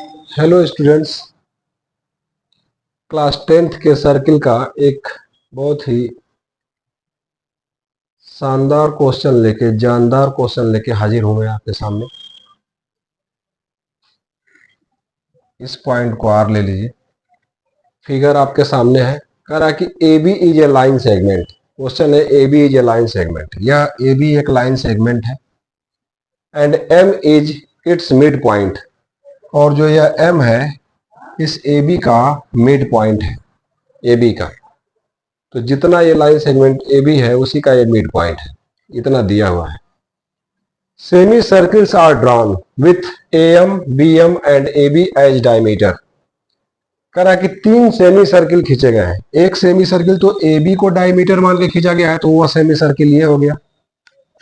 Hello students, class 10th के circle का एक बहुत ही शानदार क्वेश्चन लेके जानदार क्वेश्चन लेके हाजिर हूं मैं आपके सामने। इस पॉइंट को आर ले लीजिए। फिगर आपके सामने है। कह रहा है कि A B is a line segment. Question है A B is a line segment. यह ए बी एक लाइन सेगमेंट है and M is its mid point. और जो यह एम है इस ए बी का मिड पॉइंट है। ए बी का तो जितना ये लाइन सेगमेंट ए बी है उसी का ये मिड पॉइंट है। इतना दिया हुआ है। Semi circles are drawn with A M B M and A B as diameter. कह रहा है कि 3 सेमी सर्किल खींचे गए हैं। एक सेमी सर्किल तो ए बी को डायमीटर मान के खींचा गया है, तो वह सेमी सर्किल ये हो गया।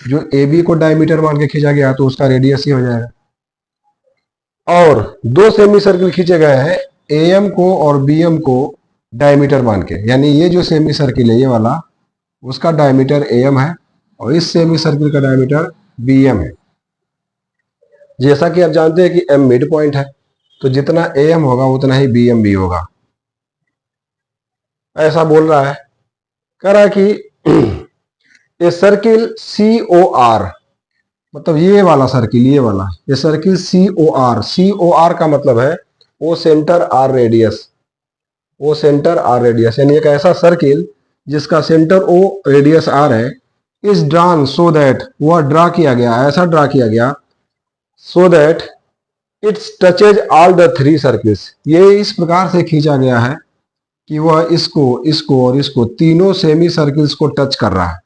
जो ए बी को डायमीटर मान के खींचा गया तो उसका रेडियस ही हो जाएगा। और 2 सेमी सर्किल खींचे गए हैं ए एम को और बी एम को डायमीटर मान के, यानी ये जो सेमी सर्किल है ये वाला, उसका डायमीटर ए एम है और इस सेमी सर्किल का डायमीटर बी एम है। जैसा कि आप जानते हैं कि एम मिड पॉइंट है, तो जितना ए एम होगा उतना ही बी एम भी होगा। ऐसा बोल रहा है। कह रहा है कि ये सर्किल सी ओ आर, मतलब ये वाला सर्किल, ये सर्किल सी ओ आर का मतलब है O centre R radius. O centre R radius यानी एक ऐसा सर्किल जिसका सेंटर ओ रेडियस आर है। इज ड्रॉन सो दैट, वह ड्रा किया गया, ऐसा ड्रा किया गया so that its touches all the 3 circles. ये इस प्रकार से खींचा गया है कि वह इसको और इसको तीनों सेमी सर्किल्स को टच कर रहा है।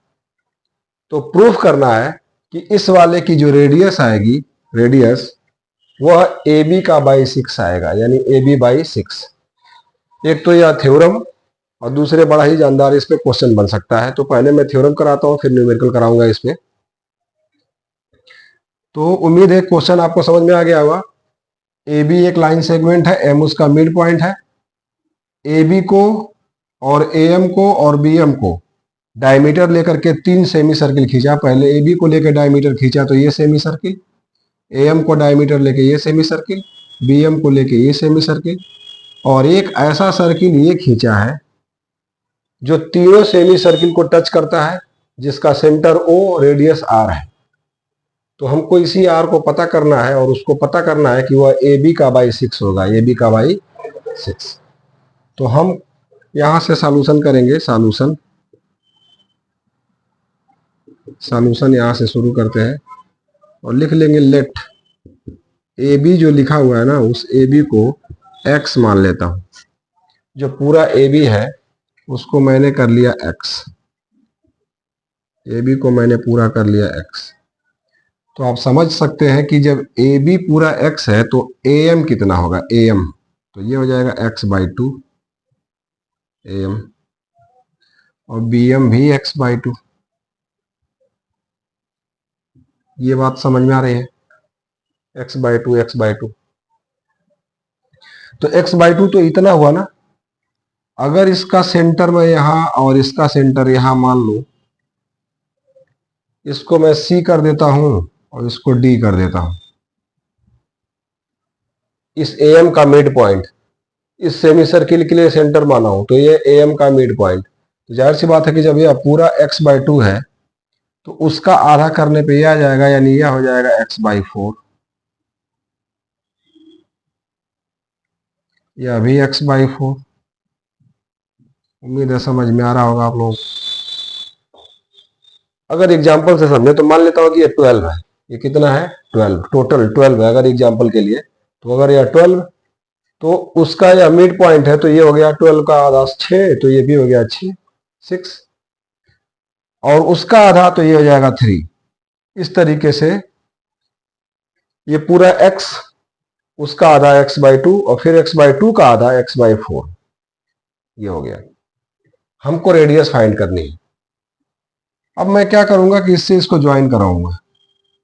तो प्रूफ करना है कि इस वाले की जो रेडियस आएगी, रेडियस वह ए बी का बाई 6 आएगा, यानी ए बी बाई 6। एक तो यह थ्योरम और दूसरे बड़ा ही जानदार इस पे क्वेश्चन बन सकता है। तो पहले मैं थ्योरम कराता हूं, फिर न्यूमेरिकल कराऊंगा इस पे। तो उम्मीद है क्वेश्चन आपको समझ में आ गया होगा। ए बी एक लाइन सेगमेंट है, एम उसका मिड पॉइंट है। ए बी को और ए एम को और बी एम को डायमीटर लेकर के 3 सेमी सर्किल खींचा। पहले ए बी को लेकर डायमीटर खींचा तो ये सेमी सर्किल, ए एम को डायमीटर लेके ये सेमी सर्किल, बी एम को लेके ये सेमी सर्किल, और एक ऐसा सर्किल ये खींचा है जो तीनों सेमी सर्किल को टच करता है, जिसका सेंटर ओ रेडियस आर है। तो हमको इसी आर को पता करना है और उसको पता करना है कि वह ए बी का बाई 6 होगा, ए बी का बाई 6। तो हम यहां से सॉल्यूशन करेंगे। सॉल्यूशन यहां से शुरू करते हैं और लिख लेंगे लेट ए बी, जो लिखा हुआ है ना उस ए बी को एक्स मान लेता हूं। जो पूरा ए बी है उसको मैंने कर लिया एक्स, ए बी को मैंने पूरा कर लिया एक्स। तो आप समझ सकते हैं कि जब ए बी पूरा एक्स है तो ए एम कितना होगा, ए एम, तो ये हो जाएगा एक्स बाई 2 ए एम, और बी एम भी एक्स बाई 2। ये बात समझ में आ रही है, एक्स बाई 2 एक्स बाई 2। तो एक्स बाई 2 तो इतना हुआ ना। अगर इसका सेंटर मैं यहां और इसका सेंटर यहां मान लूं, इसको मैं सी कर देता हूं और इसको डी कर देता हूं। इस ए एम का मिड पॉइंट इस सेमी सर्किल के लिए सेंटर माना हूं, तो ये ए एम का मिड पॉइंट। तो जाहिर सी बात है कि जब यह पूरा एक्स बाई 2 है तो उसका आधा करने पे यह आ जाएगा, यानी यह हो जाएगा एक्स बाई 4। यह भी एक्स बाई 4। उम्मीद है समझ में आ रहा होगा आप लोग। अगर एग्जाम्पल से समझे तो मान लेता हूं कि ये 12 है। ये कितना है, 12, टोटल 12 है अगर एग्जाम्पल के लिए। तो अगर यह 12 तो उसका यह मिड पॉइंट है, तो ये हो गया 12 का आधा 6, तो ये भी हो गया 6, और उसका आधा तो ये हो जाएगा 3। इस तरीके से ये पूरा x, उसका आधा x बाई 2 और फिर x बाई 2 का आधा x बाई 4, ये हो गया। हमको रेडियस फाइंड करनी है। अब मैं क्या करूंगा कि इससे इसको ज्वाइन कराऊंगा,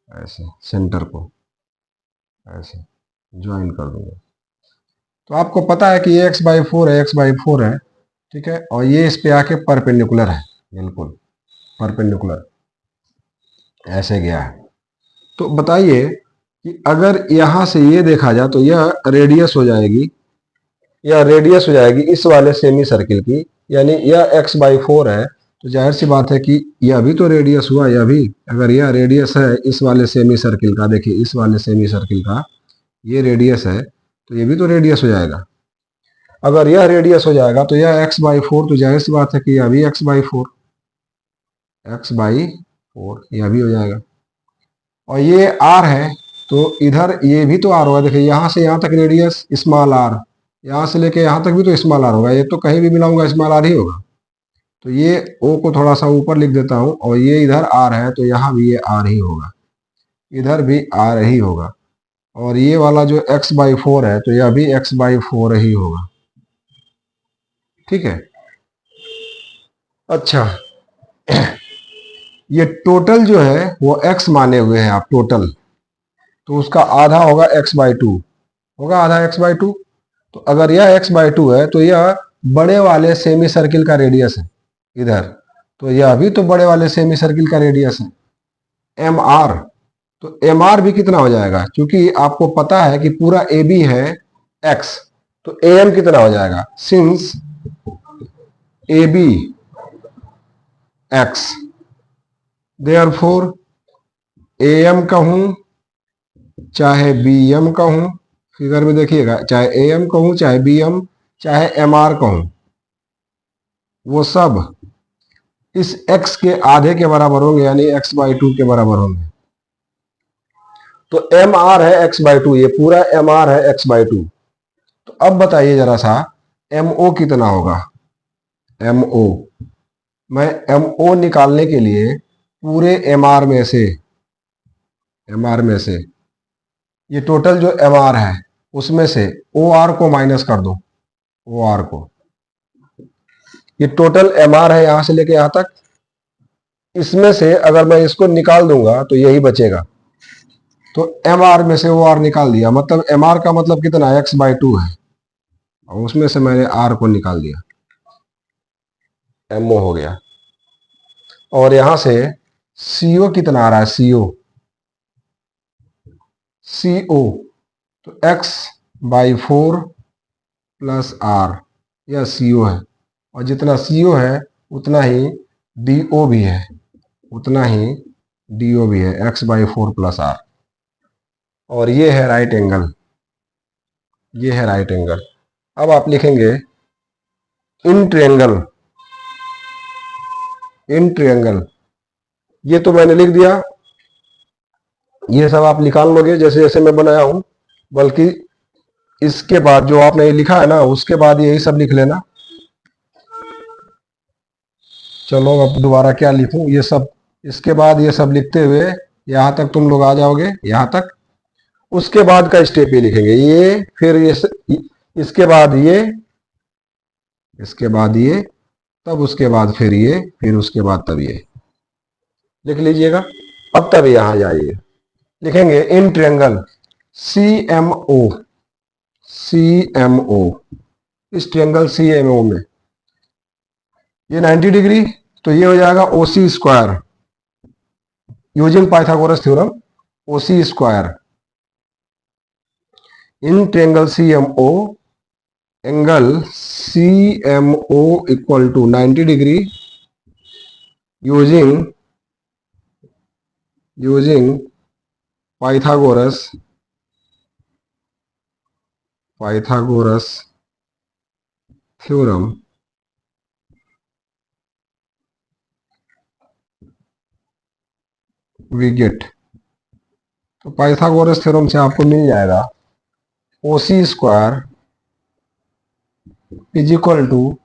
ऐसे सेंटर को ऐसे ज्वाइन कर दूंगा। तो आपको पता है कि ये x बाई 4 है, x बाई 4 है, ठीक है, और ये इस पे आके परपेंडिकुलर है, बिल्कुल परपेंडिकुलर ऐसे गया है। तो बताइए कि अगर यहां से ये देखा जाए तो यह रेडियस हो जाएगी, यह रेडियस हो जाएगी इस वाले सेमी सर्किल की, यानी यह x/4 है, तो जाहिर सी बात है कि यह भी तो रेडियस हुआ, यह भी, अगर यह रेडियस है इस वाले सेमी सर्किल का, देखिए इस वाले सेमी सर्किल का ये रेडियस है, तो ये भी तो रेडियस हो जाएगा। अगर यह रेडियस हो जाएगा तो यह x/4, तो जाहिर सी बात है कि यह भी x/4, x/4 यह भी हो जाएगा। और ये r है, तो इधर ये भी तो r होगा, देखिए यहाँ से यहाँ तक रेडियस स्मॉल r, यहाँ से लेके यहाँ तक भी तो स्मॉल r होगा, ये तो कहीं भी मिलाऊंगा स्मॉल r ही होगा। तो ये o को थोड़ा सा ऊपर लिख देता हूँ, और ये इधर r है तो यहाँ भी ये r ही होगा, इधर भी r ही होगा। और ये वाला जो x/4 है तो यह भी x/4 ही होगा, ठीक है। अच्छा, ये टोटल जो है वो x माने हुए हैं आप, टोटल, तो उसका आधा होगा x/2, होगा आधा x/2। तो अगर यह x/2 है तो यह बड़े वाले सेमी सर्किल का रेडियस है इधर, तो यह भी तो बड़े वाले सेमी सर्किल का रेडियस है mr। तो mr भी कितना हो जाएगा, क्योंकि आपको पता है कि पूरा AB है x, तो am कितना हो जाएगा, since AB x, therefore am कहूं चाहे bm कहूं, फिगर में देखिएगा, चाहे am कहूं चाहे bm चाहे mr कहूं, वो सब इस x के आधे के बराबर होंगे, यानी x/2 के बराबर होंगे। तो mr है x/2, ये पूरा mr है x/2। तो अब बताइए जरा सा mo कितना होगा, mo, मैं mo निकालने के लिए पूरे mr में से ये टोटल जो mr है उसमें से or को माइनस कर दो, or को, ये टोटल mr है यहां से लेके यहां तक, इसमें से अगर मैं इसको निकाल दूंगा तो यही बचेगा। तो mr में से or निकाल दिया, मतलब mr का मतलब कितना है, x/2 है, और उसमें से मैंने r को निकाल दिया, mo हो गया। और यहां से co कितना आ रहा है, co, तो x/4 प्लस r, यह co है, और जितना co है उतना ही do भी है, उतना ही do भी है, x/4 प्लस r। और ये है राइट एंगल, ये है राइट एंगल। अब आप लिखेंगे इन ट्रायंगल, ये तो मैंने लिख दिया, ये सब आप निकाल लोगे जैसे जैसे मैं बनाया हूं, बल्कि इसके बाद जो आपने लिखा है ना उसके बाद यही सब लिख लेना। चलो अब दोबारा क्या लिखूं, ये सब, इसके बाद ये सब लिखते हुए यहां तक तुम लोग आ जाओगे, यहां तक, उसके बाद का स्टेप ये लिखेंगे, ये फिर ये इसके बाद ये, इसके बाद ये, तब उसके बाद फिर ये, फिर उसके बाद तब ये, लिख लीजिएगा। अब तब यहां जाइए, लिखेंगे इन ट्रायंगल CMO, CMO, इस ट्रायंगल CMO में ये 90 डिग्री, तो ये हो जाएगा OC square, using Pythagoras theorem, OC square in triangle CMO, angle CMO equal to 90 degree using Pythagoras theorem, we get, तो पाइथागोरस थ्योरम से आपको मिल जाएगा OC square is equal to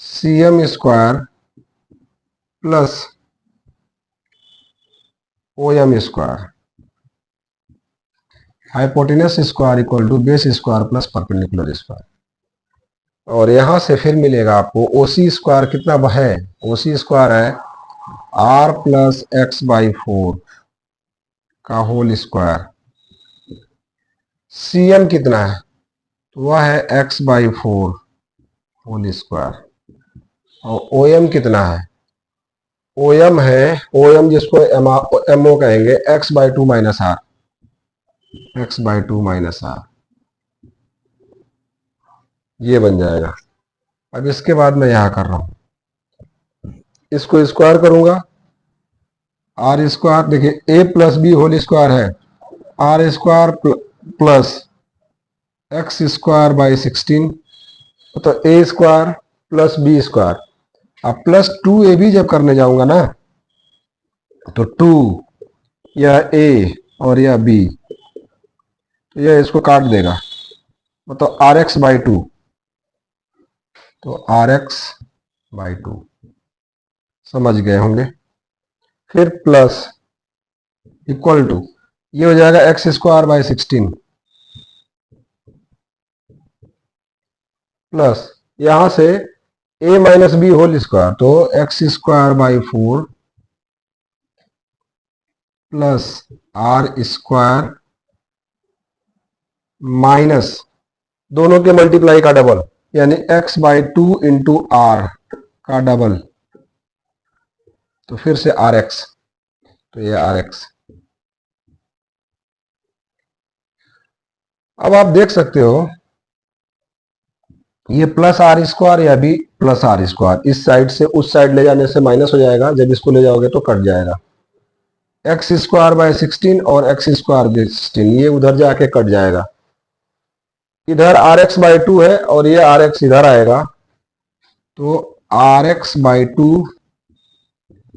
CM square plus OM square, hypotenuse square equal to base square plus perpendicular square. और यहां से फिर मिलेगा आपको OC स्क्वायर कितना है, OC स्क्वायर है R प्लस x/4 का होल स्क्वायर, CM कितना है, तो वह है x/4 होल स्क्वायर, और OM कितना है, OM है, OM जिसको MO कहेंगे x/2 minus R, x/2 minus are, ये बन जाएगा। अब इसके बाद मैं यहां कर रहा हूं, इसको स्क्वायर करूंगा, आर स्क्वायर, देखिए A plus B whole square है, R square plus X square by 16, तो A square plus B square. अब प्लस 2ab जब करने जाऊंगा ना, तो 2 या ए और या बी, तो यह इसको काट देगा, मतलब आर एक्स बाई 2, तो आर एक्स बाई 2 समझ गए होंगे। फिर प्लस इक्वल टू, ये हो जाएगा एक्स स्क्वायर बाई 16 प्लस यहां से a minus B whole square, तो X square by 4 plus R square minus दोनों के मल्टीप्लाई का डबल, यानी x/2 इंटू आर का डबल, तो फिर से आर एक्स, तो ये आर एक्स। अब आप देख सकते हो ये प्लस आर स्क्वायर या भी प्लस आर स्क्वायर, इस साइड से उस साइड ले जाने से माइनस हो जाएगा, जब इसको ले जाओगे तो कट जाएगा। एक्स स्क्वायर बाय 16 और एक्स स्क्वायर बाय 16 ये उधर जाके कट जाएगा। इधर आर एक्स बाई 2 है और ये आर एक्स इधर आएगा, तो आर एक्स बाई 2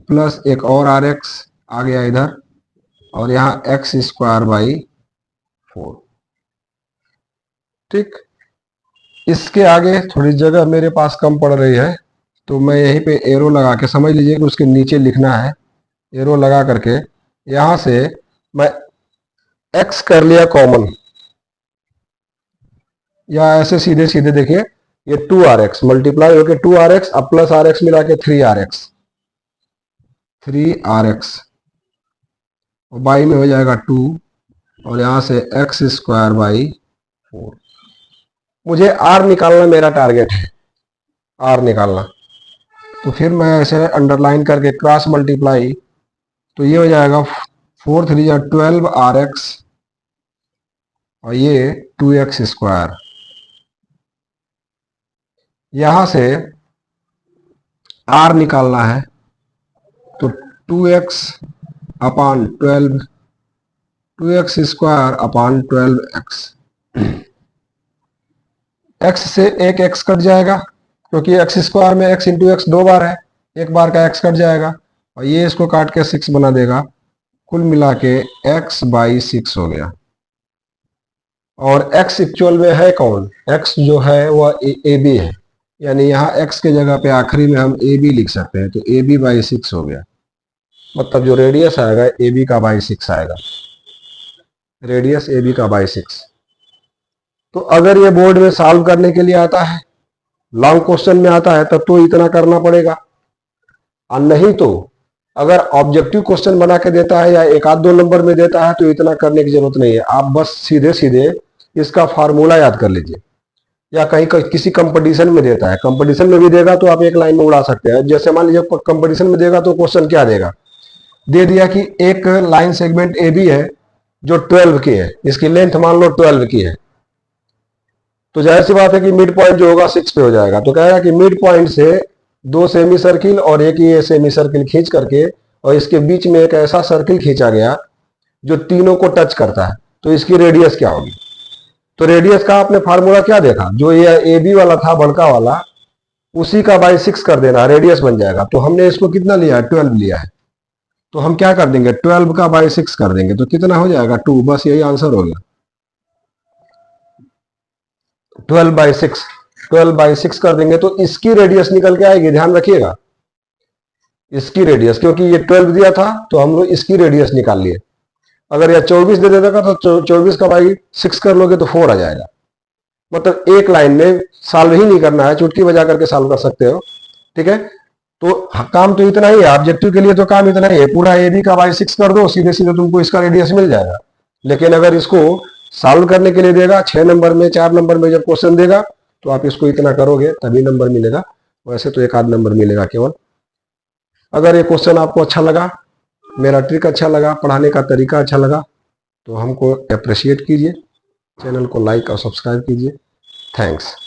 प्लस एक और आर एक्स आ गया इधर, और यहां एक्स स्क्वायर बाई 4। ठीक, इसके आगे थोड़ी जगह मेरे पास कम पड़ रही है, तो मैं यहीं पे एरो लगा के, समझ लीजिए कि उसके नीचे लिखना है, एरो लगा करके यहां से मैं x कर लिया कॉमन, या ऐसे सीधे सीधे देखिए, ये 2rx मल्टीप्लाई होके 2rx, अब प्लस आर एक्स मिला के 3rx, 3rx और बाई में हो जाएगा 2, और यहां से एक्स स्क्वायर बाई 4। मुझे आर निकालना मेरा टारगेट है, आर निकालना, तो फिर मैं ऐसे अंडरलाइन करके क्रॉस मल्टीप्लाई, तो ये हो जाएगा 4 3 या 12rx और ये 2x स्क्वायर। यहां से आर निकालना है, तो 2x अपान 12, 2x square upon 12x, x से एक x कट जाएगा, क्योंकि x स्क्वायर में x इंटू एक्स 2 बार है, एक बार का x कट जाएगा, और ये इसको काट के 6 बना देगा, कुल मिला के x बाई 6 हो गया। और x एक्चुअल में है कौन, x जो है वह ए बी है, यानी यहाँ x के जगह पे आखिरी में हम ए बी लिख सकते हैं, तो ए बी बाई 6 हो गया, मतलब जो रेडियस आएगा ए बी का बाई 6 आएगा, रेडियस ए बी का बाई 6। तो अगर ये बोर्ड में सॉल्व करने के लिए आता है, लॉन्ग क्वेश्चन में आता है, तब तो इतना करना पड़ेगा, और नहीं तो अगर ऑब्जेक्टिव क्वेश्चन बना के देता है या एक आध दो नंबर में देता है, तो इतना करने की जरूरत नहीं है। आप बस सीधे सीधे इसका फार्मूला याद कर लीजिए, या कहीं किसी कंपटीशन में देता है, कंपटीशन में भी देगा तो आप एक लाइन में उड़ा सकते हैं। जैसे मान लीजिए कंपटीशन में देगा तो क्वेश्चन क्या देगा, दे दिया कि एक लाइन सेगमेंट ए बी है जो 12 की है, इसकी लेंथ मान लो 12 की है, तो जाहिर सी बात है कि मिड पॉइंट जो होगा 6 पे हो जाएगा, तो कहेगा कि मिड पॉइंट से 2 सेमी सर्किल और एक ये सेमी सर्किल खींच करके, और इसके बीच में एक ऐसा सर्किल खींचा गया जो तीनों को टच करता है, तो इसकी रेडियस क्या होगी। तो रेडियस का आपने फार्मूला क्या देखा, जो ये ए बी वाला था बड़का वाला, उसी का बाई 6 कर देना, रेडियस बन जाएगा। तो हमने इसको कितना लिया है, 12 लिया है, तो हम क्या कर देंगे, 12 का बाई 6 कर देंगे, तो कितना हो जाएगा 2, बस यही आंसर हो गया, 12/6, 12/6 कर देंगे तो इसकी रेडियस निकल के आएगी। ध्यान रखिएगा, इसकी रेडियस, क्योंकि ये 12 दिया था तो हम लोग इसकी रेडियस निकाल लिए। अगर यह 24 दे देगा तो 24 का बाई 6 कर लोगे तो 4 आ जाएगा। मतलब एक लाइन में सॉल्व ही नहीं करना है, चुटकी बजा करके सॉल्व कर सकते हो। ठीक है, तो काम तो इतना ही है, ऑब्जेक्टिव के लिए तो काम इतना ही है, पूरा ए बी का बाई 6 कर दो, सीधे सीधे तुमको इसका रेडियस मिल जाएगा। लेकिन अगर इसको सॉल्व करने के लिए देगा 6 नंबर में, 4 नंबर में जब क्वेश्चन देगा, तो आप इसको इतना करोगे तभी नंबर मिलेगा, वैसे तो एक आध नंबर मिलेगा केवल। अगर ये क्वेश्चन आपको अच्छा लगा, मेरा ट्रिक अच्छा लगा, पढ़ाने का तरीका अच्छा लगा, तो हमको अप्रिशिएट कीजिए, चैनल को लाइक और सब्सक्राइब कीजिए। थैंक्स।